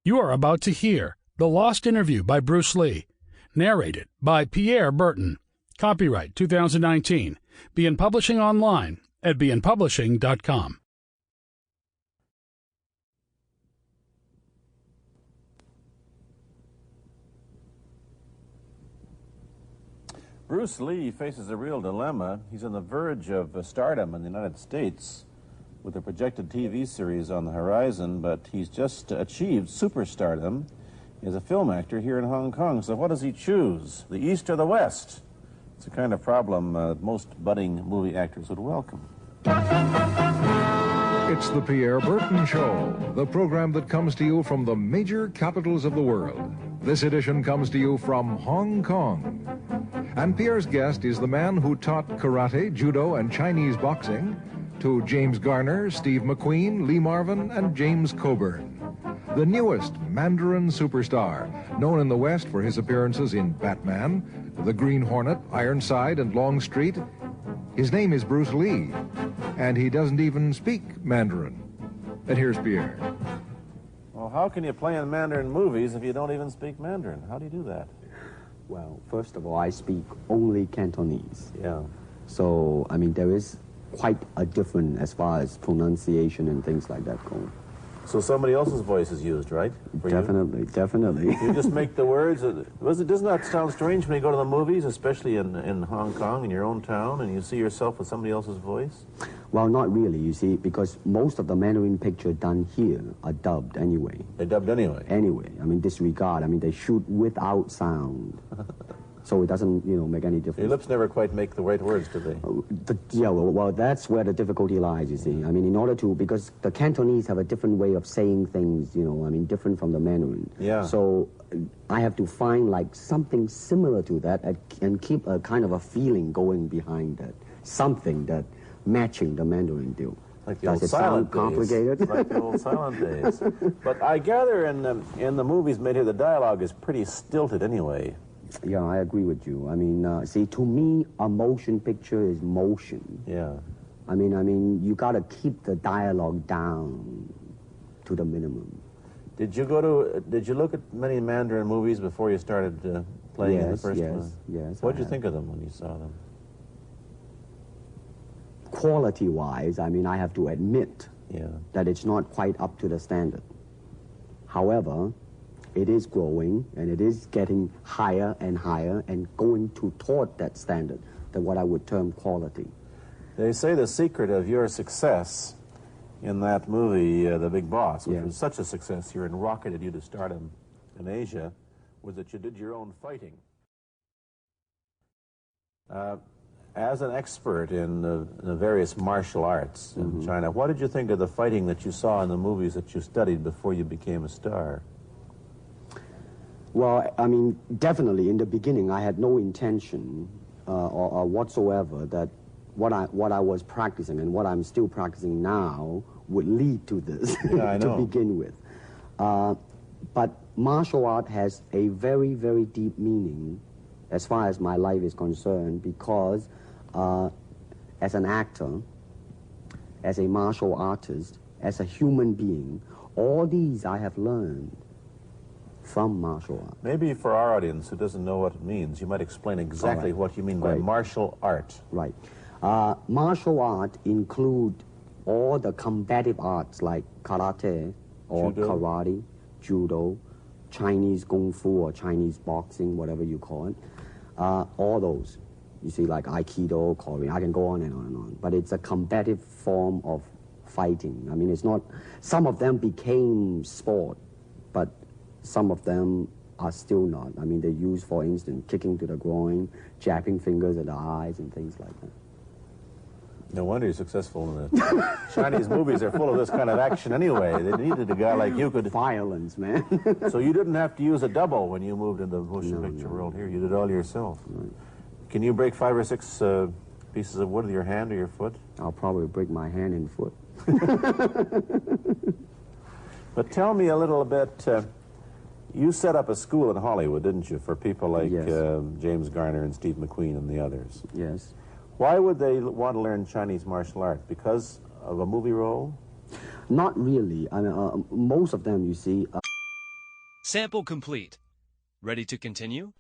You are about to hear The Lost Interview by Bruce Lee, narrated by Pierre Berton. Copyright 2019. Begin publishing online at beginpublishing.com. Bruce Lee faces a real dilemma. He's on the verge of stardom in the United States with a projected TV series on the horizon, but he's just achieved superstardom as a film actor here in Hong Kong. So what does he choose, the East or the West? It's a kind of problem most budding movie actors would welcome. It's the Pierre Berton Show, the program that comes to you from the major capitals of the world. This edition comes to you from Hong Kong. And Pierre's guest is the man who taught karate, judo, and Chinese boxing to James Garner, Steve McQueen, Lee Marvin, and James Coburn. The newest Mandarin superstar, known in the West for his appearances in Batman, The Green Hornet, Ironside, and Longstreet. His name is Bruce Lee, and he doesn't even speak Mandarin. And here's Pierre. Well, how can you play in Mandarin movies if you don't even speak Mandarin? How do you do that? Well, first of all, I speak only Cantonese. Yeah. So, I mean, there is quite a difference as far as pronunciation and things like that go. So somebody else's voice is used, right? Definitely, definitely. You just make the words. Doesn't that sound strange when you go to the movies, especially in Hong Kong, in your own town, and you see yourself with somebody else's voice? Well, not really, you see, because most of the Mandarin pictures done here are dubbed anyway. They're dubbed anyway? Anyway. I mean, disregard. I mean, they shoot without sound. So it doesn't, make any difference. Your lips never quite make the right words, do they? Well, that's where the difficulty lies, you see. I mean, in order to, because the Cantonese have a different way of saying things, different from the Mandarin. Yeah. So I have to find, something similar to that and keep a kind of a feeling going behind that. Something that matching the Mandarin deal. Like the Does old it silent sound complicated? days. Like the old silent days. But I gather in the movies made here, the dialogue is pretty stilted anyway. Yeah, I agree with you. I mean, see, to me, a motion picture is motion. Yeah. I mean, you got to keep the dialogue down to the minimum. Did you look at many Mandarin movies before you started playing in the first one? Yes. What did you think of them when you saw them? Quality-wise, I mean, I have to admit that it's not quite up to the standard. However, it is growing, and it is getting higher and higher and going toward that standard, that what I would term quality. They say the secret of your success in that movie, The Big Boss, which was such a success here and rocketed you to stardom in Asia, was that you did your own fighting. As an expert in the various martial arts in China, what did you think of the fighting that you saw in the movies that you studied before you became a star? Well, I mean, definitely in the beginning, I had no intention or whatsoever that what I was practicing and what I'm still practicing now would lead to this to begin with. But martial art has a very, very deep meaning as far as my life is concerned, because as an actor, as a martial artist, as a human being, all these I have learned from martial art. Maybe for our audience who doesn't know what it means, you might explain exactly what you mean by martial art. Right. Martial art include all the combative arts like karate or karate, judo, Chinese kung fu or Chinese boxing, whatever you call it. All those. You see, like Aikido, Korean, I can go on and on and on. But it's a combative form of fighting. I mean, it's not, some of them became sport, but some of them are still not. I mean, they use, for instance, kicking to the groin, jabbing fingers at the eyes, and things like that. No wonder you're successful in the Chinese movies are full of this kind of action anyway. They needed a guy like you could... Violence, man. So you didn't have to use a double when you moved into the motion picture world here. You did it all yourself. Right. Can you break 5 or 6 pieces of wood with your hand or your foot? I'll probably break my hand and foot. But tell me a little bit... you set up a school in Hollywood, didn't you, for people like James Garner and Steve McQueen and the others? Yes. Why would they want to learn Chinese martial art? Because of a movie role? Not really. I mean, most of them, you see, Sample complete. Ready to continue?